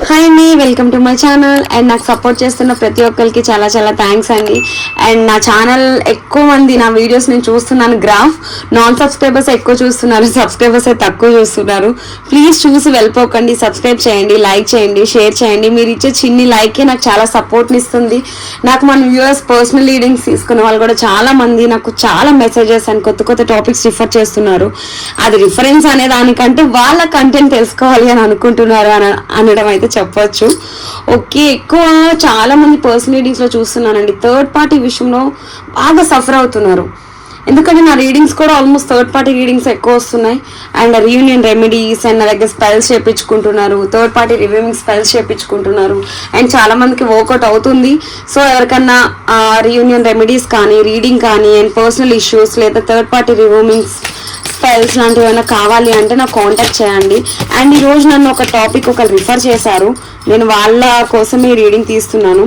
Hi అండి, welcome to my channel. And నాకు support చేస్తున్న ప్రతి ఒక్కరికి చాలా చాలా థ్యాంక్స్ అండి. అండ్ నా ఛానల్ ఎక్కువ మంది నా వీడియోస్ నేను చూస్తున్నాను, గ్రాఫ్ నాన్ సబ్స్క్రైబర్స్ ఎక్కువ చూస్తున్నారు, సబ్స్క్రైబర్స్ అయితే తక్కువ చూస్తున్నారు. ప్లీజ్ చూసి వెళ్ళిపోకండి, సబ్స్క్రైబ్ చేయండి, లైక్ చేయండి, షేర్ చేయండి. మీరు ఇచ్చే చిన్ని లైకే నాకు చాలా సపోర్ట్ని ఇస్తుంది. నాకు మన వ్యూవర్స్ పర్సనల్ రీడింగ్స్ తీసుకున్న వాళ్ళు కూడా చాలా మంది నాకు చాలా మెసేజెస్ అండ్ కొత్త కొత్త టాపిక్స్ రిఫర్ చేస్తున్నారు. అది రిఫరెన్స్ అనే దానికంటే వాళ్ళ కంటెంట్ తెలుసుకోవాలి అని అనుకుంటున్నారు అనడం అయితే చెప్పొచ్చు. ఓకే, ఎక్కువ చాలా మంది పర్సనల్ రీడింగ్స్ లో చూస్తున్నానండి, థర్డ్ పార్టీ విషయంలో బాగా సఫర్ అవుతున్నారు. ఎందుకంటే నా రీడింగ్స్ కూడా ఆల్మోస్ట్ థర్డ్ పార్టీ రీడింగ్స్ ఎక్కువ వస్తున్నాయి. అండ్ రీయూనియన్ రెమెడీస్ అండ్ నా దగ్గర స్పెల్స్ చేయించుకుంటున్నారు, థర్డ్ పార్టీ రివ్యూమింగ్ స్పెల్స్ చేయించుకుంటున్నారు. అండ్ చాలా మందికి వర్కౌట్ అవుతుంది. సో ఎవరికన్నా రీయూనియన్ రెమెడీస్ కానీ, రీడింగ్ కానీ, అండ్ పర్సనల్ ఇష్యూస్ లేదా థర్డ్ పార్టీ రివ్యూమింగ్ స్పెల్స్ లాంటివి ఏమైనా కావాలి అంటే నాకు కాంటాక్ట్ చేయండి. అండ్ ఈరోజు నన్ను ఒక టాపిక్ ఒకరు రిఫర్ చేశారు, నేను వాళ్ళ కోసం ఈ రీడింగ్ తీస్తున్నాను.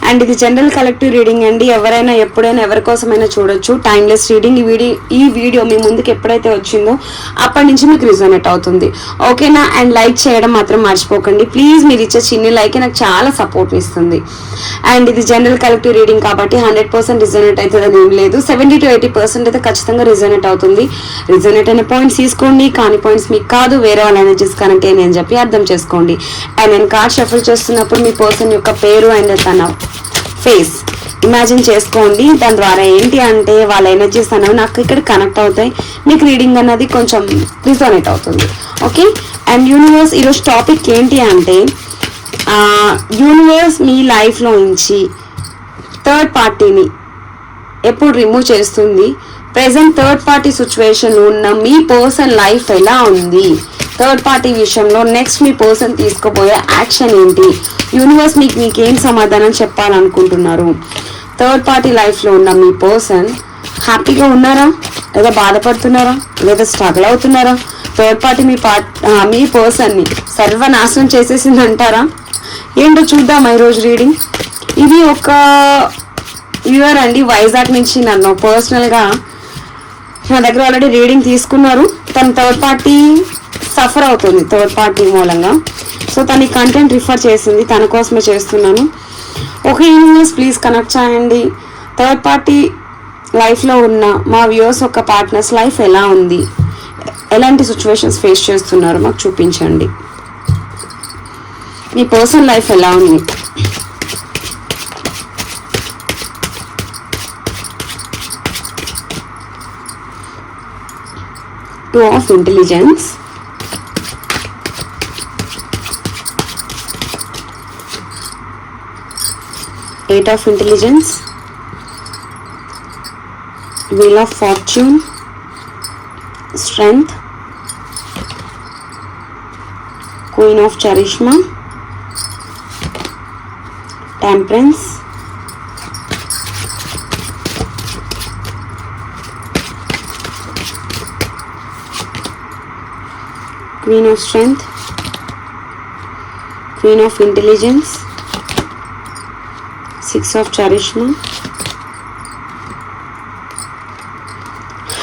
అండ్ ఇది జనరల్ కలెక్టివ్ రీడింగ్ అండి, ఎవరైనా ఎప్పుడైనా ఎవరి కోసమైనా చూడొచ్చు. Timeless reading. ఈ వీడియో మీ ముందుకు ఎప్పుడైతే వచ్చిందో అప్పటి నుంచి మీకు రిజోనేట్ అవుతుంది, ఓకేనా? అండ్ లైక్ చేయడం మాత్రం మర్చిపోకండి ప్లీజ్. మీరు ఇచ్చే చిన్ని లైక్ నాకు చాలా సపోర్ట్ ఇస్తుంది. అండ్ ఇది జనరల్ కలెక్టివ్ రీడింగ్ కాబట్టి 100% రిజోనేట్ అవుతుందని ఏం లేదు, 70 to 80% అయితే ఖచ్చితంగా రిజోనేట్ అవుతుంది. రిజోనేట్ అయిన పాయింట్స్ తీసుకోండి, కానీ పాయింట్స్ మీకు కాదు, వేరే వాళ్ళ ఎనర్జీస్ కనెక్ట్ అయ్యి అని చెప్పి అర్థం చేసుకోండి. అండ్ నేను కార్డ్ షఫల్ చేస్తున్నప్పుడు మీ పర్సన్ యొక్క పేరు అండ్ తన ఫేస్ ఇమాజిన్ చేసుకోండి. దాని ద్వారా ఏంటి అంటే వాళ్ళ ఎనర్జీస్ అనేవి నాకు ఇక్కడ కనెక్ట్ అవుతాయి, మీకు రీడింగ్ అన్నది కొంచెం రిజోనేట్ అవుతుంది, ఓకే? అండ్ యూనివర్స్ ఈరోజు టాపిక్ ఏంటి అంటే, యూనివర్స్ మీ లైఫ్లో నుంచి థర్డ్ పార్టీని ఎప్పుడు రిమూవ్ చేస్తుంది, ప్రెజెంట్ థర్డ్ పార్టీ సిచ్యువేషన్ ఉన్న మీ పర్సన్ లైఫ్ ఎలా ఉంది, థర్డ్ పార్టీ విషయంలో నెక్స్ట్ మీ పర్సన్ తీసుకోబోయే యాక్షన్ ఏంటి, యూనివర్స్ మీకేం సమాధానం చెప్పాలనుకుంటున్నారు, థర్డ్ పార్టీ లైఫ్లో ఉన్న మీ పర్సన్ హ్యాపీగా ఉన్నారా లేదా బాధపడుతున్నారా లేదా స్ట్రగుల్ అవుతున్నారా, థర్డ్ పార్టీ మీ పర్సన్ని సర్వనాశనం చేసేసింది అంటారా, ఏంటో చూద్దాం ఈరోజు రీడింగ్. ఇది ఒక వ్యూవర్ అండి, వైజాగ్ నుంచి నన్ను పర్సనల్గా నా దగ్గర ఆల్రెడీ రీడింగ్ తీసుకున్నారు. తన థర్డ్ పార్టీ సఫర్ అవుతుంది థర్డ్ పార్టీ మూలంగా, సో తన కంటెంట్ రిఫర్ చేసింది, తన కోసమే చేస్తున్నాను. ఓకే యూనివర్స్ ప్లీజ్ కనెక్ట్ చేయండి. థర్డ్ పార్టీ లైఫ్లో ఉన్న మా వ్యూవర్స్ యొక్క పార్ట్నర్స్ లైఫ్ ఎలా ఉంది, ఎలాంటి సిచ్యువేషన్స్ ఫేస్ చేస్తున్నారు మాకు చూపించండి. మీ పర్సనల్ లైఫ్ ఎలా ఉంది, Two of Intelligence, Eight of Intelligence, Wheel of Fortune, Strength, Queen of Charisma, Temperance, Queen of Strength, Queen of Intelligence, Six of Charisma,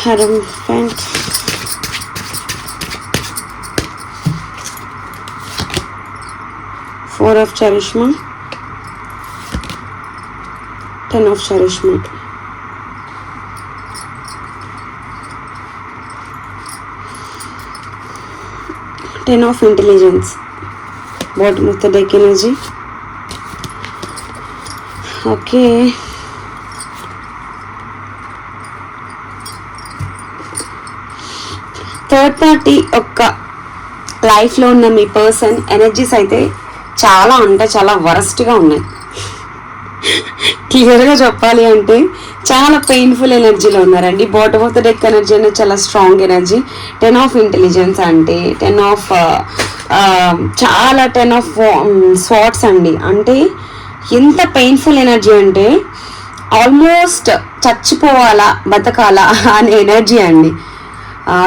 Hierophant, Four of Charisma, Ten of Charisma. Ten of Intelligence, bottom of the deck energy. Okay, third party యొక్క లైఫ్లో ఉన్న మీ person energies అయితే చాలా అంటే చాలా వరస్ట్గా ఉన్నాయి. క్లియర్గా చెప్పాలి అంటే చాలా పెయిన్ఫుల్ ఎనర్జీలో ఉన్నారండి. Bottom of the deck energy అనేది చాలా స్ట్రాంగ్ ఎనర్జీ. 10 of Intelligence అంటే 10 of చాలా 10 of స్వాట్స్ అండి. అంటే ఎంత పెయిన్ఫుల్ ఎనర్జీ అంటే ఆల్మోస్ట్ చచ్చిపోవాలా బతకాలా అనే ఎనర్జీ అండి.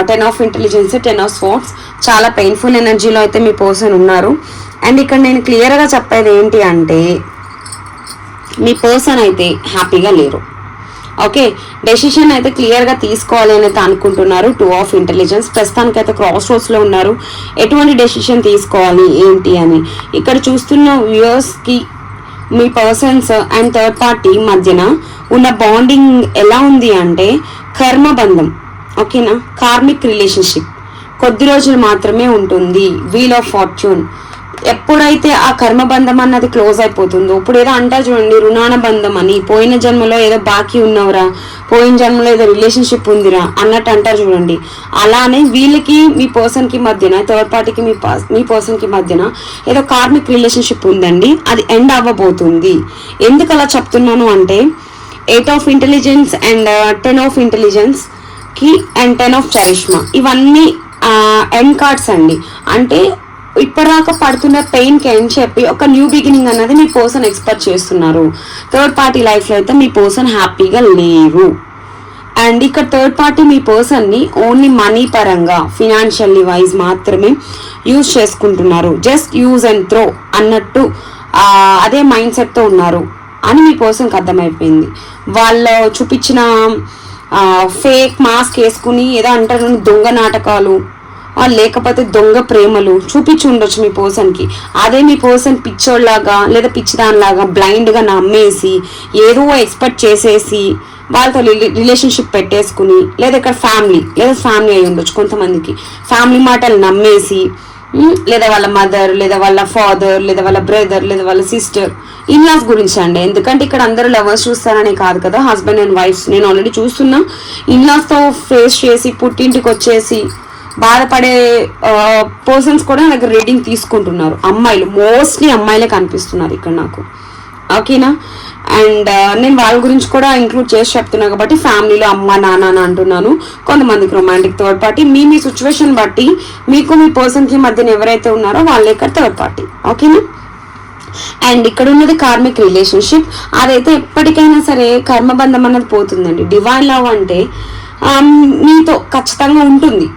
10 of Intelligence, 10 of స్వాట్స్, చాలా పెయిన్ఫుల్ ఎనర్జీలో అయితే మీ పర్సన్ ఉన్నారు. అండ్ ఇక్కడ నేను క్లియర్గా చెప్పేది ఏంటి అంటే, మీ పర్సన్ అయితే హ్యాపీగా లేరు. ఓకే, డెసిషన్ అయితే క్లియర్గా తీసుకోవాలి అని అయితే అనుకుంటున్నారు. 2 ఆఫ్ ఇంటెలిజెన్స్ ప్రస్తుతానికి అయితే క్రాస్ రోడ్స్లో ఉన్నారు. ఎటువంటి డెసిషన్ తీసుకోవాలి ఏంటి అని ఇక్కడ చూస్తున్న వ్యూయర్స్కి మీ పర్సన్స్ అండ్ థర్డ్ పార్టీ మధ్యన ఉన్న బాండింగ్ ఎలా ఉంది అంటే కర్మబంధం. ఓకేనా, కార్మిక్ రిలేషన్షిప్ కొద్ది రోజులు మాత్రమే ఉంటుంది. Wheel of fortune. ఎప్పుడైతే ఆ కర్మబంధం అన్నది క్లోజ్ అయిపోతుందో, ఇప్పుడు ఏదో అంటారు చూడండి రుణాన బంధం అని, పోయిన జన్మలో ఏదో బాకీ ఉన్నవరా, పోయిన జన్మలో ఏదో రిలేషన్షిప్ ఉందిరా అన్నట్టు అంటారు చూడండి. అలానే వీళ్ళకి మీ పర్సన్కి మధ్యన, థర్డ్ పార్టీకి మీ పర్సన్కి మధ్యన ఏదో కార్మిక్ రిలేషన్షిప్ ఉందండి. అది ఎండ్ అవ్వబోతుంది. ఎందుకు అలా చెప్తున్నాను అంటే 8 of intelligence and 10 of intelligence కి అండ్ 10 ఆఫ్ చరిష్మా ఇవన్నీ ఎండ్ కార్డ్స్ అండి. అంటే ఇప్పటిదాకా పడుతున్న పెయిన్ కి అని చెప్పి ఒక న్యూ బిగినింగ్ అన్నది మీ పర్సన్ ఎక్స్పెక్ట్ చేస్తున్నారు. థర్డ్ పార్టీ లైఫ్ లో అయితే మీ పర్సన్ హ్యాపీగా లేరు. అండ్ ఇక్కడ థర్డ్ పార్టీ మీ పర్సన్ ని ఓన్లీ మనీ పరంగా ఫినాన్షియల్లీ వైజ్ మాత్రమే యూజ్ చేసుకుంటున్నారు. జస్ట్ యూజ్ అండ్ త్రో అన్నట్టు అదే మైండ్ సెట్ తో ఉన్నారు అని మీ పర్సన్కి అర్థమైపోయింది. వాళ్ళు చూపించిన ఫేక్ మాస్క్ వేసుకుని ఏదో అంటారు దొంగ నాటకాలు, లేకపోతే దొంగ ప్రేమలు చూపించి ఉండొచ్చు మీ పర్సన్కి. అదే మీ పర్సన్ పిచ్చోళ్ళలాగా లేదా పిచ్చిదానిలాగా బ్లైండ్గా నమ్మేసి ఏదో ఎక్స్పెక్ట్ చేసేసి వాళ్ళతో రిలేషన్షిప్ పెట్టేసుకుని, లేదా ఇక్కడ ఫ్యామిలీ అయి ఉండొచ్చు కొంతమందికి, ఫ్యామిలీ మాటలు నమ్మేసి, లేదా వాళ్ళ మదర్ లేదా వాళ్ళ ఫాదర్ లేదా వాళ్ళ బ్రదర్ లేదా వాళ్ళ సిస్టర్ ఇన్లాస్ గురించి అండి. ఎందుకంటే ఇక్కడ అందరూ లవర్స్ చూస్తారనే కాదు కదా, హస్బెండ్ అండ్ వైఫ్స్ నేను ఆల్రెడీ చూస్తున్నా. ఇన్లాస్తో ఫేస్ చేసి పుట్టింటికి వచ్చేసి బాధపడే పర్సన్స్ కూడా నా దగ్గర రీడింగ్ తీసుకుంటున్నారు. అమ్మాయిలు, మోస్ట్లీ అమ్మాయిలే కనిపిస్తున్నారు ఇక్కడ నాకు. ఓకేనా, అండ్ నేను వాళ్ళ గురించి కూడా ఇంక్లూడ్ చేసి చెప్తున్నా కాబట్టి ఫ్యామిలీలో అమ్మ నాన్న అని అంటున్నాను. కొంతమందికి రొమాంటిక్ థర్డ్ పార్టీ, మీ సిచ్యువేషన్ బట్టి మీకు మీ పర్సన్కి మధ్యన ఎవరైతే ఉన్నారో వాళ్ళే ఇక్కడ థర్డ్ పార్టీ. ఓకేనా, అండ్ ఇక్కడ ఉన్నది కార్మిక్ రిలేషన్షిప్. అదైతే ఎప్పటికైనా సరే కర్మబంధం అన్నది పోతుందండి. డివైన్ లవ్ అంటే మీతో ఖచ్చితంగా ఉంటుంది.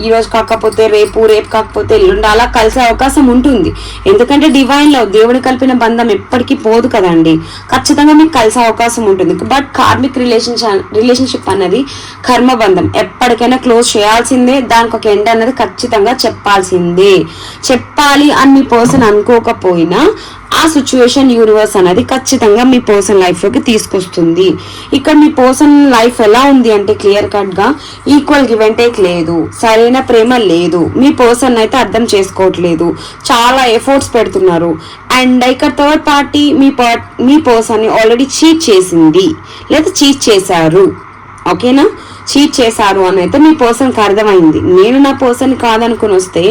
ఈ రోజు కాకపోతే రేపు కాకపోతే ఎల్లుండి అలా కలిసే అవకాశం ఉంటుంది. ఎందుకంటే డివైన్ లవ్, దేవుడు కలిపిన బంధం ఎప్పటికీ పోదు కదండి, ఖచ్చితంగా మీకు కలిసే అవకాశం ఉంటుంది. బట్ కార్మిక్ రిలేషన్షిప్ అన్నది కర్మబంధం, ఎప్పటికైనా క్లోజ్ చేయాల్సిందే. దానికి ఒక ఎండ్ అన్నది ఖచ్చితంగా చెప్పాలి అని మీ పర్సన్ అనుకోకపోయినా ఆ సిచ్యువేషన్ యూనివర్స్ అనేది ఖచ్చితంగా మీ పర్సన్ లైఫ్ లోకి తీసుకొస్తుంది. ఇక్కడ మీ పర్సన్ లైఫ్ ఎలా ఉంది అంటే క్లియర్ కట్ గా ఈక్వల్ గివ్ అండ్ టేక్ లేదు, సరైన ప్రేమ లేదు, మీ పర్సన్ అయితే అర్థం చేసుకోవట్లేదు, చాలా ఎఫర్ట్స్ పెడుతున్నారు. అండ్ ఇక్కడ థర్డ్ పార్టీ మీ పర్సన్ ని ఆల్రెడీ చీట్ చేసింది లేదా చీట్ చేశారు. ఓకేనా, చీట్ చేశారు అని అయితే మీ పర్సన్కి అర్థమైంది. నేను నా పర్సన్ కాదనుకుని వస్తే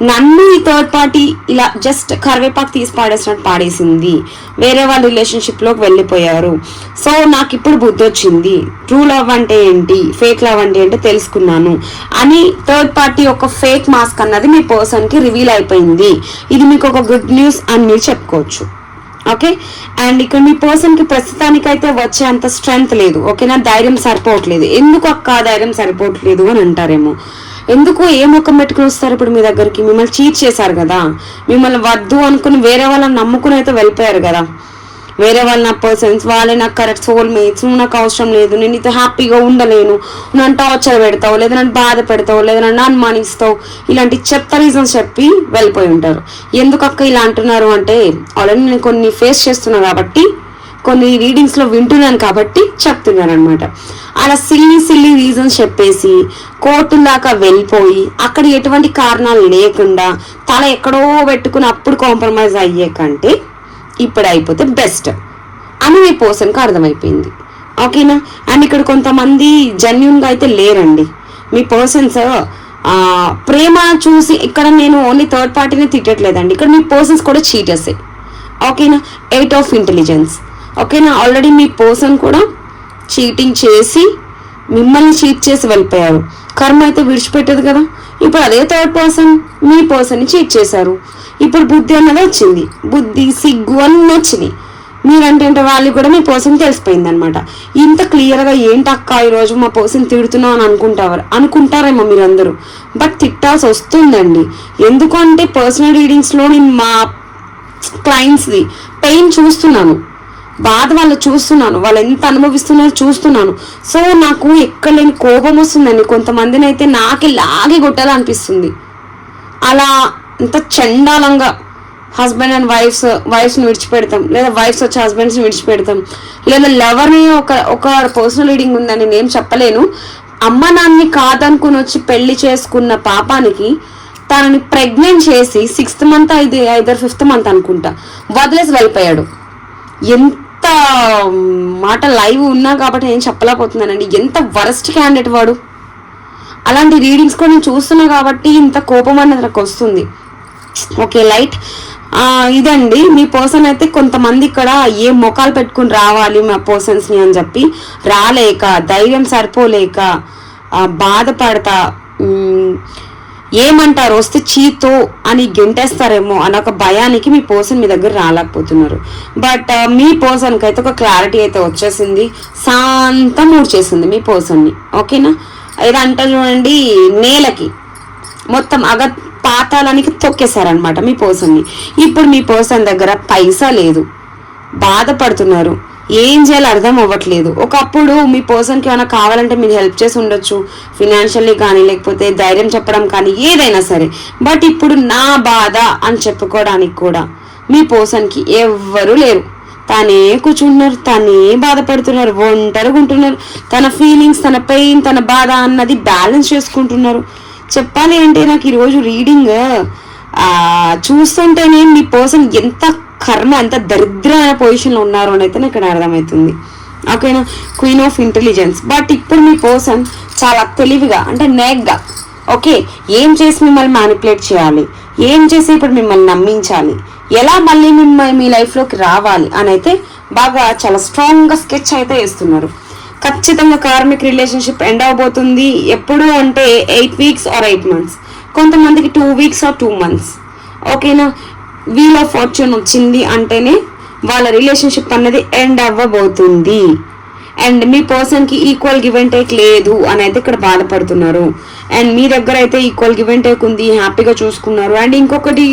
నన్ను ఈ థర్డ్ పార్టీ ఇలా జస్ట్ కరివేపాకు తీసి పాడేసినట్టు పాడేసింది, వేరే వాళ్ళ రిలేషన్షిప్లోకి వెళ్ళిపోయారు. సో నాకు ఇప్పుడు బుద్ధి వచ్చింది, ట్రూ లవ్ అంటే ఏంటి, ఫేక్ లవ్ అంటే ఏంటి తెలుసుకున్నాను అని థర్డ్ పార్టీ ఒక ఫేక్ మాస్క్ అన్నది మీ పర్సన్కి రివీల్ అయిపోయింది. ఇది మీకు ఒక గుడ్ న్యూస్ అని మీరు చెప్పుకోవచ్చు. ఓకే, అండ్ ఇక్కడ మీ పర్సన్కి ప్రస్తుతానికైతే వచ్చే అంత స్ట్రెంగ్త్ లేదు. ఓకేనా, ధైర్యం సరిపోవట్లేదు. ఎందుకు అక్క ధైర్యం సరిపోవట్లేదు అని అంటారేమో. ఎందుకు ఏ ముఖం పెట్టుకుని వస్తారు ఇప్పుడు మీ దగ్గరికి? మిమ్మల్ని చీట్ చేశారు కదా, మిమ్మల్ని వద్దు అనుకుని వేరే వాళ్ళని నమ్ముకుని అయితే వెళ్ళిపోయారు కదా. వేరే వాళ్ళు నా పర్సన్స్, వాళ్ళే నాకు కరెక్ట్ సోల్మేట్స్, నువ్వు నాకు అవసరం లేదు, నేను నీతో హ్యాపీగా ఉండలేను, నన్ను టార్చర్ పెడతావు, లేదా నన్ను బాధ పెడతావు, లేదా నన్ను అనుమానిస్తావు, ఇలాంటి చెత్త రీజన్స్ చెప్పి వెళ్ళిపోయి ఉంటారు. ఎందుకు అక్క ఇలా అంటున్నారు అంటే ఆల్రెడీ నేను కొన్ని ఫేస్ చేస్తున్నాను కాబట్టి, కొన్ని రీడింగ్స్లో వింటున్నాను కాబట్టి చెప్తున్నాను అనమాట. అలా సిల్లీ రీజన్స్ చెప్పేసి కోర్టు దాకా వెళ్ళిపోయి అక్కడ ఎటువంటి కారణాలు లేకుండా తల ఎక్కడో పెట్టుకుని అప్పుడు కాంప్రమైజ్ అయ్యే కంటే ఇప్పుడు అయిపోతే బెస్ట్ అని మీ పర్సన్కి అర్థమైపోయింది. ఓకేనా, అండ్ ఇక్కడ కొంతమంది జెన్యూన్గా అయితే లేరండి. మీ పర్సన్స్ ప్రేమ చూసి, ఇక్కడ నేను ఓన్లీ థర్డ్ పార్టీని తిట్టట్లేదండి, ఇక్కడ మీ పర్సన్స్ కూడా చీటర్సే. ఓకేనా, 8 ఆఫ్ ఇంటెలిజెన్స్. ఓకేనా, ఆల్రెడీ మీ పర్సన్ కూడా చీటింగ్ చేసి మిమ్మల్ని చీట్ చేసి వెళ్ళిపోయారు. కర్మ అయితే విడిచిపెట్టదు కదా. ఇప్పుడు అదే థర్డ్ పర్సన్ మీ పర్సన్ని చీట్ చేశారు. ఇప్పుడు బుద్ధి అన్నది వచ్చింది, బుద్ధి సిగ్గు అన్నీ వచ్చినాయి. మీరంటే వాళ్ళు కూడా మీ పర్సన్ తెలిసిపోయింది అనమాట. ఇంత క్లియర్గా ఏంటి అక్క ఈరోజు మా పర్సన్ తిడుతున్నావు అని అనుకుంటారేమో మీరందరూ. బట్ తిట్టాల్సి వస్తుందండి. ఎందుకంటే పర్సనల్ రీడింగ్స్లో నేను మా క్లయింట్స్ది పెయిన్ చూస్తున్నాను. బాధ వాళ్ళు చూస్తున్నాను, వాళ్ళు ఎంత అనుభవిస్తున్నారో చూస్తున్నాను. సో నాకు ఎక్కడ లేని కోపం వస్తుందండి. కొంతమందిని అయితే నాకే లాగే కొట్టాలనిపిస్తుంది. అలా ఎంత చండాలంగా హస్బెండ్ అండ్ వైఫ్స్ని విడిచిపెడతాం, లేదా వైఫ్స్ వచ్చి హస్బెండ్స్ని విడిచిపెడతాం, లేదా లవర్ని ఒక పర్సనల్ రీడింగ్ ఉందని నేను చెప్పలేను. అమ్మ నాన్నని కాదనుకుని వచ్చి పెళ్లి చేసుకున్న పాపానికి తనని ప్రెగ్నెంట్ చేసి 6th month either 5th month అనుకుంటా వదిలేసి వెళ్ళిపోయాడు. ఎంత మాట లైవ్ ఉన్నా కాబట్టి నేను చెప్పలేకపోతున్నానండి. ఎంత వరస్ట్ క్యాండిడేట్ వాడు. అలాంటి రీడింగ్స్ కూడా నేను చూస్తున్నా కాబట్టి ఇంత కోపం అనేది నాకు వస్తుంది. ఓకే లైట్ ఇదండి మీ పర్సన్ అయితే కొంతమంది ఇక్కడ ఏ మొఖాలు పెట్టుకుని రావాలి మా పర్సన్స్ని అని చెప్పి రాలేక, ధైర్యం సరిపోలేక, బాధపడతా, ఏమంటారు వస్తే చీతో అని గెంటేస్తారేమో అన్న ఒక భయానికి మీ పర్సన్ మీ దగ్గర రాలేకపోతున్నారు. బట్ మీ పర్సన్కి అయితే ఒక క్లారిటీ అయితే వచ్చేసింది, శాంతం మూడ్చేసింది మీ పర్సన్ని. ఓకేనా, ఏదంటే చూడండి నేలకి మొత్తం పాతాళానికి తొక్కేశారనమాట మీ పర్సన్ని. ఇప్పుడు మీ పర్సన్ దగ్గర పైసా లేదు, బాధపడుతున్నారు, ఏం చేయాలో అర్థం అవ్వట్లేదు. ఒకప్పుడు మీ పర్సన్కి ఏమైనా కావాలంటే మీరు హెల్ప్ చేసి ఉండొచ్చు, ఫినాన్షియల్లీ కానీ, లేకపోతే ధైర్యం చెప్పడం కానీ, ఏదైనా సరే. బట్ ఇప్పుడు నా బాధ అని చెప్పుకోవడానికి కూడా మీ పర్సన్కి ఎవ్వరూ లేరు. తనే కూర్చుంటున్నారు, తనే బాధపడుతున్నారు, ఒంటరిగా ఉంటున్నారు. తన ఫీలింగ్స్, తన పెయిన్, తన బాధ అన్నది బ్యాలెన్స్ చేసుకుంటున్నారు. చెప్పాలి అంటే నాకు ఈరోజు రీడింగ్ చూస్తుంటేనే మీ పర్సన్ ఎంత కర్మ, ఎంత దరిద్రమైన పొజిషన్లో ఉన్నారు అని అయితే నాకు ఇక్కడ అర్థమవుతుంది. ఓకేనా, క్వీన్ ఆఫ్ ఇంటెలిజెన్స్. బట్ ఇప్పుడు మీ పర్సన్ చాలా తెలివిగా, అంటే నేగ్గా, ఓకే ఏం చేసి మిమ్మల్ని మ్యానిపులేట్ చేయాలి, ఏం చేసి ఇప్పుడు మిమ్మల్ని నమ్మించాలి, ఎలా మళ్ళీ మిమ్మల్ని మీ లైఫ్లోకి రావాలి అని అయితే బాగా చాలా స్ట్రాంగ్గా స్కెచ్ అయితే వేస్తున్నారు. ఖచ్చితంగా కార్మిక్ రిలేషన్షిప్ ఎండ్ అవబోతుంది. ఎప్పుడు అంటే 8 weeks or 8 months, కొంతమందికి 2 weeks or 2 months. ఓకేనా, వీల్ ఆఫ్ ఫార్చ్యూన్ వచ్చింది అంటేనే వాళ్ళ రిలేషన్షిప్ అన్నది ఎండ్ అవ్వబోతుంది. అండ్ మీ పర్సన్కి ఈక్వల్ గివ్ అండ్ టేక్ లేదు అని అయితే ఇక్కడ బాధపడుతున్నారు. అండ్ మీ దగ్గర అయితే ఈక్వల్ గివ్ అండ్ టేక్ ఉంది, హ్యాపీగా చూసుకున్నారు. అండ్ ఇంకొకటి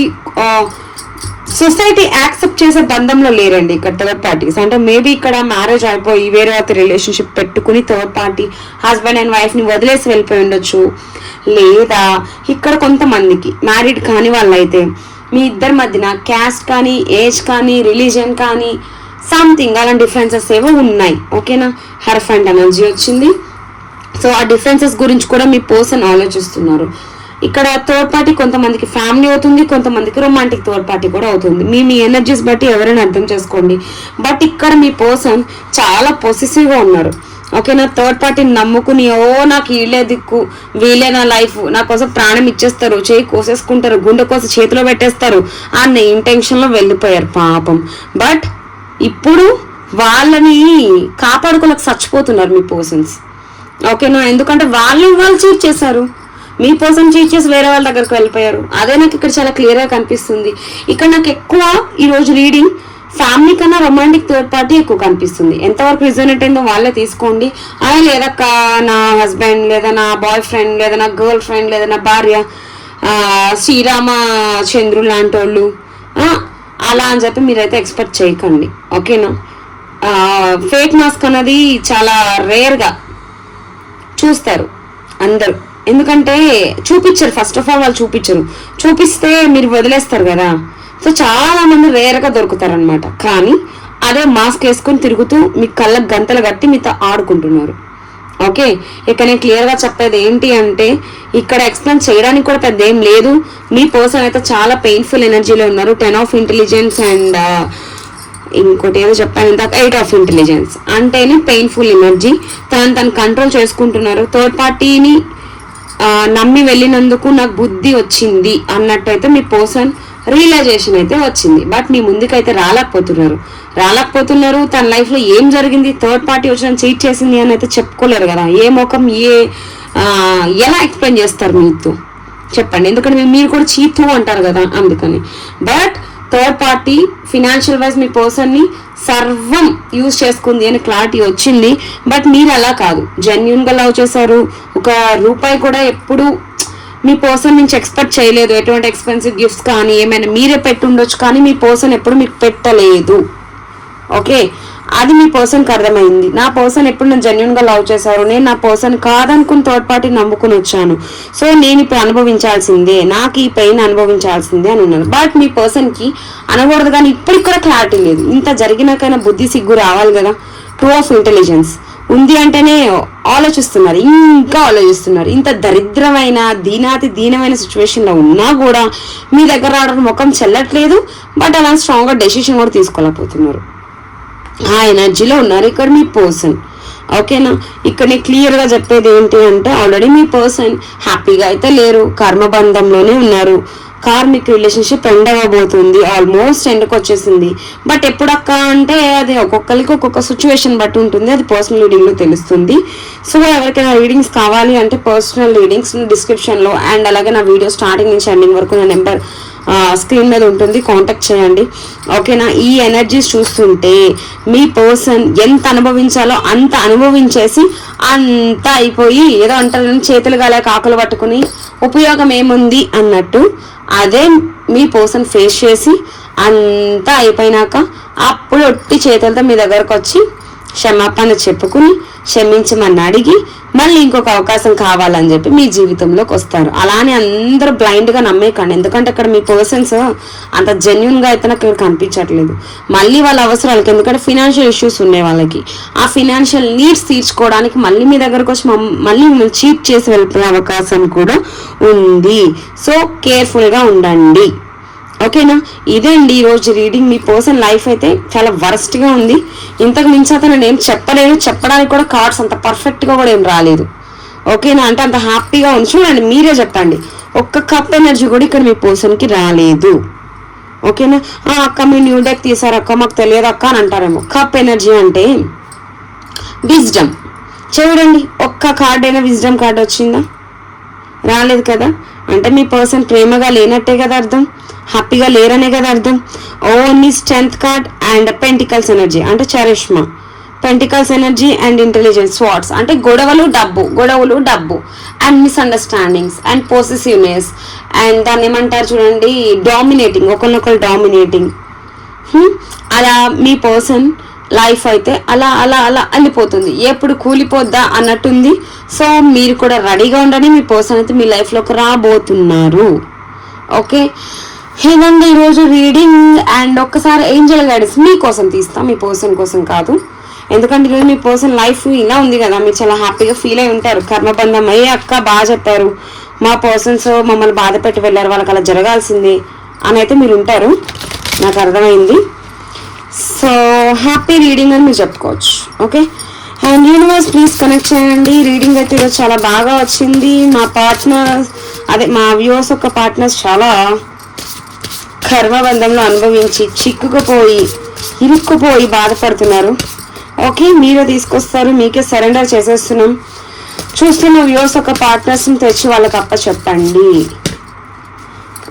సొసైటీ యాక్సెప్ట్ చేసే బంధంలో లేరండి ఇక్కడ థర్డ్ పార్టీస్. అంటే మేబీ ఇక్కడ మ్యారేజ్ అయిపోయి వేరే ఒక రిలేషన్షిప్ పెట్టుకుని థర్డ్ పార్టీ హస్బెండ్ అండ్ వైఫ్ని వదిలేసి వెళ్ళిపోయి ఉండొచ్చు. లేదా ఇక్కడ కొంతమందికి మ్యారీడ్ కాని వాళ్ళైతే మీ ఇద్దరి మధ్యన క్యాస్ట్ కానీ, ఏజ్ కానీ, రిలీజియన్ కానీ సంథింగ్ అలాంటి డిఫరెన్సెస్ ఏవో ఉన్నాయి. ఓకేనా, హర్ఫ్ అండ్ ఎనర్జీ వచ్చింది. సో ఆ డిఫరెన్సెస్ గురించి కూడా మీ పర్సన్ ఆలోచిస్తున్నారు. ఇక్కడ థర్డ్ పార్టీ కొంతమందికి ఫ్యామిలీ అవుతుంది, కొంతమందికి రొమాంటిక్ థర్డ్ పార్టీ కూడా అవుతుంది. మీ ఎనర్జీస్ బట్టి ఎవరైనా అర్థం చేసుకోండి. బట్ ఇక్కడ మీ పర్సన్ చాలా పొసెసివ్గా ఉన్నారు. ఓకేనా, థర్డ్ పార్టీని నమ్ముకుని నాకు వీళ్ళే దిక్కు, వీళ్ళే నా లైఫ్, నా కోసం ప్రాణం ఇచ్చేస్తారు, చేయి కోసేసుకుంటారు, గుండె కోసి చేతిలో పెట్టేస్తారు అన్న ఇంటెన్షన్లో వెళ్ళిపోయారు పాపం. బట్ ఇప్పుడు వాళ్ళని కాపాడుకోలేక చచ్చిపోతున్నారు మీ పర్సన్స్. ఓకేనా, ఎందుకంటే వాళ్ళు చీట్ చేశారు, మీ పర్సన్ చీట్ చేసి వేరే వాళ్ళ దగ్గరకు వెళ్ళిపోయారు. అదే నాకు ఇక్కడ చాలా క్లియర్గా కనిపిస్తుంది. ఇక్కడ నాకు ఎక్కువ ఈరోజు రీడింగ్ ఫ్యామిలీ కన్నా రొమాంటిక్ థర్డ్ పార్టీ ఎక్కువ కనిపిస్తుంది. ఎంతవరకు రిజనేట్ అయిందో వాళ్ళే తీసుకోండి. లేదక్క నా హస్బెండ్, లేదా నా బాయ్ ఫ్రెండ్, లేదా నా గర్ల్ ఫ్రెండ్, లేదా నా భార్య శ్రీరామ చంద్రులు లాంటి వాళ్ళు అలా అని చెప్పి మీరైతే ఎక్స్పెక్ట్ చేయకండి. ఓకేనా, ఫేక్ మాస్క్ అన్నది చాలా రేర్గా చూస్తారు అందరూ. ఎందుకంటే చూపించరు, ఫస్ట్ ఆఫ్ ఆల్ వాళ్ళు చూపిస్తే మీరు వదిలేస్తారు కదా. సో చాలా మంది రేర్గా దొరుకుతారు అనమాట. కానీ అదే మాస్క్ వేసుకొని తిరుగుతూ మీ కళ్ళకు గంతలు కట్టి మీతో ఆడుకుంటున్నారు. ఓకే, ఇక నేను క్లియర్గా చెప్పేది ఏంటి అంటే ఇక్కడ ఎక్స్ప్లెయిన్ చేయడానికి కూడా పెద్ద ఏం లేదు. మీ పర్సన్ అయితే చాలా పెయిన్ఫుల్ ఎనర్జీలో ఉన్నారు. 10 of ఇంటెలిజెన్స్ అండ్ ఇంకోటి ఏదో చెప్పాను ఇందాక 8 of ఇంటెలిజెన్స్ అంటేనే పెయిన్ఫుల్ ఎనర్జీ. తను కంట్రోల్ చేసుకుంటున్నారు. థర్డ్ పార్టీని నమ్మి వెళ్ళినందుకు నాకు బుద్ధి వచ్చింది అన్నట్టు అయితే మీ పర్సన్ రియలైజేషన్ అయితే వచ్చింది. బట్ మీ ముందుకైతే రాలేకపోతున్నారు. తన లైఫ్లో ఏం జరిగింది, థర్డ్ పార్టీ వచ్చిన చీట్ చేసింది అని అయితే చెప్పుకోలేరు కదా. ఏ ముఖం ఎలా ఎక్స్ప్లెయిన్ చేస్తారు మీతో చెప్పండి. ఎందుకంటే మీరు కూడా చీతు అంటారు కదా, అందుకని. But third party financial wise మీ పర్సన్ని సర్వం యూజ్ చేసుకుంది అని క్లారిటీ వచ్చింది. బట్ మీరు అలా కాదు, జెన్యున్గా లవ్ చేశారు. ఒక రూపాయి కూడా ఎప్పుడు మీ పర్సన్ నుంచి ఎక్స్పెక్ట్ చేయలేదు. ఎటువంటి ఎక్స్పెన్సివ్ గిఫ్ట్స్ కానీ ఏమైనా మీరే పెట్టుండొచ్చు, కానీ మీ పర్సన్ ఎప్పుడు మీకు పెట్టలేదు. ఓకే, అది మీ పర్సన్కి అర్థమైంది. నా పర్సన్ ఎప్పుడు నన్ను జెన్యున్ గా లవ్ చేశారు, నేను నా పర్సన్ కాదనుకుని థర్డ్ పార్టీ నమ్ముకుని వచ్చాను, సో నేను ఇప్పుడు అనుభవించాల్సిందే, నాకు ఈ పెయిన్ అనుభవించాల్సిందే అని ఉన్నాను. బట్ మీ పర్సన్ కి అనకూడదు కానీ ఇప్పటికి కూడా క్లారిటీ లేదు. ఇంత జరిగినాకైనా బుద్ధి సిగ్గు రావాలి కదా. 2 of ఇంటెలిజెన్స్ ఉంది అంటేనే ఆలోచిస్తున్నారు, ఇంకా ఆలోచిస్తున్నారు. ఇంత దరిద్రమైన దీనమైన సిచ్యువేషన్ లో ఉన్నా కూడా మీ దగ్గర రావడానికి ముఖం చెల్లట్లేదు. బట్ అలా స్ట్రాంగ్ గా డెసిషన్ కూడా తీసుకోలేకపోతున్నారు. ఆ ఎనర్జీలో ఉన్నారు ఇక్కడ మీ పర్సన్. ఓకేనా, ఇక్కడ క్లియర్ గా చెప్పేది ఏంటి అంటే ఆల్రెడీ మీ పర్సన్ హ్యాపీగా అయితే లేరు, కర్మబంధంలోనే ఉన్నారు. కార్మిక్ రిలేషన్షిప్ ఎండ్ అవ్వబోతుంది, ఆల్మోస్ట్ ఎండ్కి వచ్చేసింది. బట్ ఎప్పుడక్క అంటే అది ఒక్కొక్కరికి ఒక్కొక్క సిచ్యువేషన్ బట్టి ఉంటుంది, అది పర్సనల్ రీడింగ్ లో తెలుస్తుంది. సో ఎవరికైనా రీడింగ్స్ కావాలి అంటే పర్సనల్ రీడింగ్స్ డిస్క్రిప్షన్ లో అండ్ అలాగే నా వీడియో స్టార్టింగ్ నుంచి ఎండింగ్ వరకు నా నెంబర్ స్క్రీన్ మీద ఉంటుంది, కాంటాక్ట్ చేయండి. ఓకేనా, ఈ ఎనర్జీస్ చూస్తుంటే మీ పర్సన్ ఎంత అనుభవించాలో అంత అనుభవించేసి అంతా అయిపోయి ఏదో అంటారు చేతులు గాలే కాకులు పట్టుకుని ఉపయోగం ఏముంది అన్నట్టు అదే మీ పర్సన్ ఫేస్ చేసి అంతా అయిపోయినాక అప్పుడు ఒట్టి చేతులతో మీ దగ్గరకు వచ్చి క్షమాపణ చెప్పుకుని క్షమించమని అడిగి మళ్ళీ ఇంకొక అవకాశం కావాలని చెప్పి మీ జీవితంలోకి వస్తారు. అలానే అందరూ బ్లైండ్ గా నమ్మేకండి, ఎందుకంటే ఇక్కడ మీ పర్సన్స్ అంత జెన్యున్ గా అయితే నాకు కనిపించట్లేదు. మళ్ళీ వాళ్ళ అవసరాలకి, ఎందుకంటే ఫినాన్షియల్ ఇష్యూస్ ఉన్నాయి వాళ్ళకి, ఆ ఫినాన్షియల్ నీడ్స్ తీర్చుకోవడానికి మళ్ళీ మీ దగ్గరకు వచ్చి మళ్ళీ మిమ్మల్ని చీట్ చేసి వెళ్ళిపోయే అవకాశం కూడా ఉంది. సో కేర్ఫుల్ గా ఉండండి. ఓకేనా, ఇదే అండి ఈరోజు రీడింగ్. మీ పర్సన్ లైఫ్ అయితే చాలా వరస్ట్ గా ఉంది. ఇంతకు మించి అయితే నేను ఏం చెప్పలేను, చెప్పడానికి కూడా కార్డ్స్ అంత పర్ఫెక్ట్ గా కూడా ఏం రాలేదు. ఓకేనా, అంటే అంత హ్యాపీగా ఉంది. చూడండి మీరే చెప్పండి, ఒక్క కప్ ఎనర్జీ కూడా ఇక్కడ మీ పర్సన్ కి రాలేదు. ఓకేనా, అక్క మీ న్యూ డెక్ తీసారు అక్క, మాకు తెలియదు అక్క అని అంటారేమో. కప్ ఎనర్జీ అంటే విజ్డమ్. చూడండి ఒక్క కార్డ్ అయినా విజ్డమ్ కార్డ్ వచ్చిందా? రాలేదు కదా. అంటే మీ పర్సన్ ప్రేమగా లేనట్టే కదా అర్థం, హ్యాపీగా లేరనే కదా అర్థం. Only strength card and pentacles energy అంటే charisma, pentacles energy and intelligence, swords అంటే గొడవలు డబ్బు and misunderstandings and possessiveness and దాన్ని ఏమంటారు చూడండి, డామినేటింగ్, ఒకరినొకరు డామినేటింగ్. అలా మీ పర్సన్ లైఫ్ అయితే అలా అలా అలా వెళ్ళిపోతుంది, ఎప్పుడు కూలిపోద్దా అన్నట్టుంది. సో మీరు కూడా రెడీగా ఉండండి, మీ పర్సన్ అయితే మీ లైఫ్లోకి రాబోతున్నారు. ఓకే, ఇదండి ఈరోజు రీడింగ్. అండ్ ఒక్కసారి ఏంజల్ గైడెన్స్ మీకోసం తీస్తా, మీ పర్సన్ కోసం కాదు. ఎందుకంటే ఈరోజు మీ పర్సన్ లైఫ్ ఇలా ఉంది కదా, మీరు చాలా హ్యాపీగా ఫీల్ అయి ఉంటారు. కర్మబంధం అయ్యే అక్క బాగా చెప్పారు, మా పర్సన్స్ మమ్మల్ని బాధ పెట్టి వెళ్ళారు, వాళ్ళకి అలా జరగాల్సిందే అని అయితే మీరు ఉంటారు, నాకు అర్థమైంది. సో హ్యాపీ రీడింగ్ అని మీరు చెప్పుకోవచ్చు. Okay, and universe please connect చేయండి. రీడింగ్ అయితే ఈరోజు చాలా బాగా వచ్చింది. మా పార్ట్నర్స్ అదే మా వ్యూవర్స్ యొక్క పార్ట్నర్స్ చాలా కర్మబంధంలో అనుభవించి చిక్కుకుపోయి ఇరుక్కుపోయి బాధపడుతున్నారు. ఓకే, మీరే తీసుకొస్తారు, మీకే సరెండర్ చేసేస్తున్నాం. చూస్తున్న వ్యూవర్స్ యొక్క పార్ట్నర్స్ని తెచ్చి వాళ్ళకి అప్ప చెప్పండి.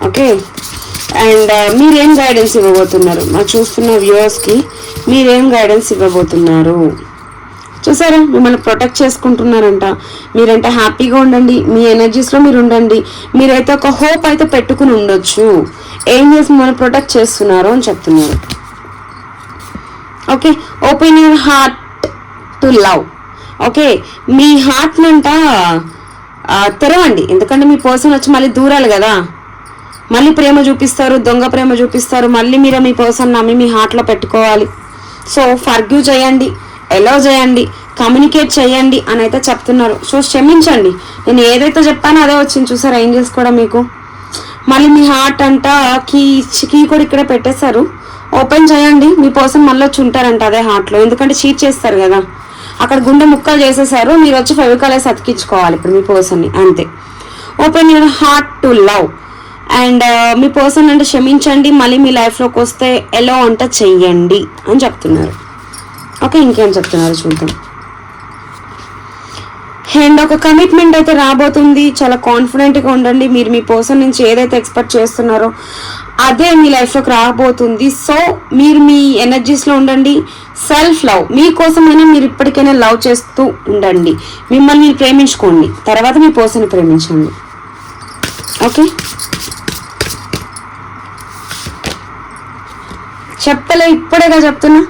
ఓకే, అండ్ మీరేం గైడెన్స్ ఇవ్వబోతున్నారు మా చూస్తున్న వ్యూవర్స్కి, మీరేం గైడెన్స్ ఇవ్వబోతున్నారు? చూసారా, మిమ్మల్ని ప్రొటెక్ట్ చేసుకుంటున్నారంట. మీరంటే హ్యాపీగా ఉండండి, మీ ఎనర్జీస్లో మీరు ఉండండి. మీరైతే ఒక హోప్ అయితే పెట్టుకుని ఉండొచ్చు, ఏం చేసి మిమ్మల్ని ప్రొటెక్ట్ చేస్తున్నారు అని చెప్తున్నారు. Okay, open your heart to love. Okay, మీ హార్ట్నంట తెరవండి, ఎందుకంటే మీ పర్సన్ వచ్చి మళ్ళీ దూరాలి కదా, మళ్ళీ ప్రేమ చూపిస్తారు, దొంగ ప్రేమ చూపిస్తారు. మళ్ళీ మీరు మీ పర్సన్ నమ్మి మీ హార్ట్లో పెట్టుకోవాలి. సో ఫర్గివ్ చేయండి, ఎలో చేయండి, కమ్యూనికేట్ చేయండి అని అయితే చెప్తున్నారు. సో క్షమించండి, నేను ఏదైతే చెప్పానో అదే వచ్చింది. చూసారా ఏంజెల్స్ కూడా మీకు. మళ్ళీ మీ హార్ట్ అంట కీ కూడా ఇక్కడే పెట్టేశారు, ఓపెన్ చేయండి. మీ పర్సన్ మళ్ళీ వచ్చి ఉంటారంట అదే హార్ట్లో, ఎందుకంటే చీట్ చేస్తారు కదా, అక్కడ గుండె ముక్కలు చేసేసారు, మీరు వచ్చి ఫెవికాల్ వేసి అతికించుకోవాలి ఇప్పుడు మీ పర్సన్ని, అంతే. Open your heart to love. And me person అంటే క్షమించండి, మళ్ళీ మీ లైఫ్లోకి వస్తే ఎలా వంట చెయ్యండి అని చెప్తున్నారు. ఓకే, ఇంకేం చెప్తున్నారు చూద్దాం. అండ్ ఒక కమిట్మెంట్ అయితే రాబోతుంది, చాలా కాన్ఫిడెంట్గా ఉండండి. మీరు మీ పర్సన్ నుంచి ఏదైతే ఎక్స్పెక్ట్ చేస్తున్నారో అదే మీ లైఫ్లోకి రాబోతుంది. సో మీరు మీ ఎనర్జీస్లో ఉండండి. సెల్ఫ్ లవ్, మీకోసమైనా మీరు ఇప్పటికైనా లవ్ చేస్తూ ఉండండి. మిమ్మల్ని మీరు ప్రేమించుకోండి, తర్వాత మీ పర్సన్ ప్రేమించండి. ఓకే, చెప్పలే ఇప్పుడేగా చెప్తున్నా,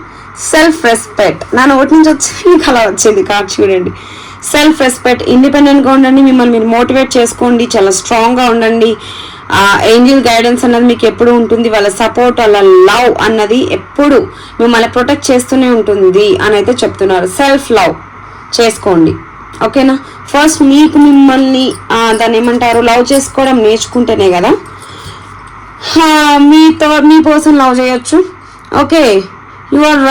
సెల్ఫ్ రెస్పెక్ట్. నా నోటి నుంచి వచ్చి మీకు అలా వచ్చింది కార్డ్ చూడండి. సెల్ఫ్ రెస్పెక్ట్, ఇండిపెండెంట్గా ఉండండి, మిమ్మల్ని మీరు మోటివేట్ చేసుకోండి, చాలా స్ట్రాంగ్గా ఉండండి. ఏంజిల్ గైడెన్స్ అన్నది మీకు ఎప్పుడు ఉంటుంది, వాళ్ళ సపోర్ట్, వాళ్ళ లవ్ అన్నది ఎప్పుడు మిమ్మల్ని ప్రొటెక్ట్ చేస్తూనే ఉంటుంది అని అయితే చెప్తున్నారు. సెల్ఫ్ లవ్ చేసుకోండి, ఓకేనా. ఫస్ట్ మీకు మిమ్మల్ని దాన్ని ఏమంటారు, లవ్ చేసుకోవడం నేర్చుకుంటేనే కదా మీ పర్సన్ లవ్ చేయొచ్చు. ఓకే, యు ఆర్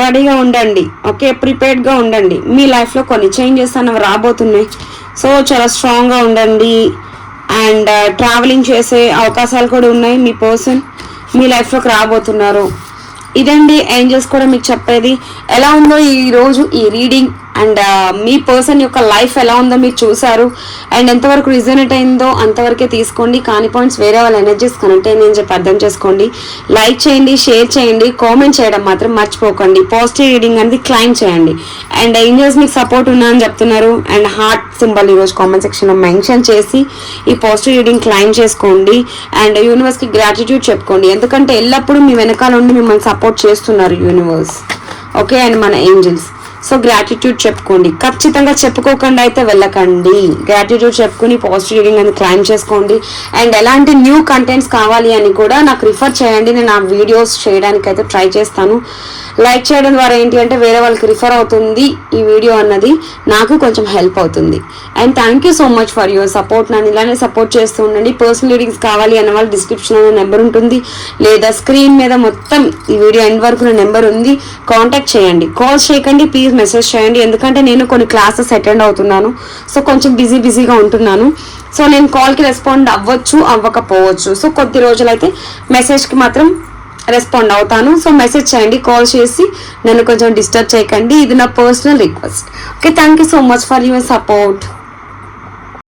రెడీగా ఉండండి, ఓకే, ప్రిపేర్డ్గా ఉండండి. మీ లైఫ్లో కొన్ని చేంజెస్ అనేవి రాబోతున్నాయి. సో చాలా స్ట్రాంగ్గా ఉండండి. అండ్ ట్రావెలింగ్ చేసే అవకాశాలు కూడా ఉన్నాయి. మీ పర్సన్ మీ లైఫ్లోకి రాబోతున్నారు. ఇదండి ఏంజల్స్ కూడా మీకు చెప్పేది. ఎలా ఉందో ఈరోజు ఈ రీడింగ్ అండ్ మీ పర్సన్ యొక్క లైఫ్ ఎలా ఉందో మీరు చూసారు. అండ్ ఎంతవరకు రిజనేట్ అయిందో అంతవరకే తీసుకోండి. కానీ పాయింట్స్ వేరే వాళ్ళ ఎనర్జీస్ కనెక్ట్ అయింది అని చెప్పి అర్థం చేసుకోండి. లైక్ చేయండి, షేర్ చేయండి, కామెంట్ చేయడం మాత్రం మర్చిపోకండి. పాజిటివ్ రీడింగ్ అనేది క్లైమ్ చేయండి. అండ్ ఏంజల్స్ మీకు సపోర్ట్ ఉన్నా అని చెప్తున్నారు. అండ్ హార్ట్ సింబల్ ఈరోజు కామెంట్ సెక్షన్లో మెన్షన్ చేసి ఈ పాజిటివ్ రీడింగ్ క్లైమ్ చేసుకోండి. అండ్ యూనివర్స్కి గ్రాటిట్యూడ్ చెప్పుకోండి. ఎందుకంటే ఎల్లప్పుడూ మీ వెనకాల ఉండి మిమ్మల్ని సపోర్ట్ చేస్తున్నారు యూనివర్స్, ఓకే. అండ్ మన ఏంజల్స్. సో గ్రాటిట్యూడ్ చెప్పుకోండి. ఖచ్చితంగా చెప్పుకోకుండా అయితే వెళ్ళకండి. గ్రాటిట్యూడ్ చెప్పుకుని పాజిటివ్ రీడింగ్ అని క్లైమ్ చేసుకోండి. అండ్ ఎలాంటి న్యూ కంటెంట్స్ కావాలి అని కూడా నాకు రిఫర్ చేయండి. నేను ఆ వీడియోస్ చేయడానికి అయితే ట్రై చేస్తాను. లైక్ చేయడం ద్వారా ఏంటి అంటే వేరే వాళ్ళకి రిఫర్ అవుతుంది ఈ వీడియో అన్నది, నాకు కొంచెం హెల్ప్ అవుతుంది. And thank you so much for your support. నన్ను ఇలానే సపోర్ట్ చేస్తూ ఉండండి. పర్సనల్ రీడింగ్స్ కావాలి అన్న వాళ్ళు డిస్క్రిప్షన్లో నెంబర్ ఉంటుంది, లేదా స్క్రీన్ మీద మొత్తం ఈ వీడియో ఎండ్ వరకు నా నెంబర్ ఉంది. కాంటాక్ట్ చేయండి, కాల్స్ చేయకండి, ప్లీజ్ మెసేజ్ చేయండి. ఎందుకంటే నేను కొన్ని క్లాసెస్ అటెండ్ అవుతున్నాను. సో కొంచెం బిజీగా ఉంటున్నాను. సో నేను కాల్కి రెస్పాండ్ అవ్వచ్చు, అవ్వకపోవచ్చు. సో కొద్ది రోజులైతే మెసేజ్కి మాత్రం రెస్పాండ్ అవుతాను. సో మెసేజ్ చేయండి, కాల్ చేసి నన్ను కొంచెం డిస్టర్బ్ చేయకండి. ఇది నా personal request, okay. Thank you so much for your support.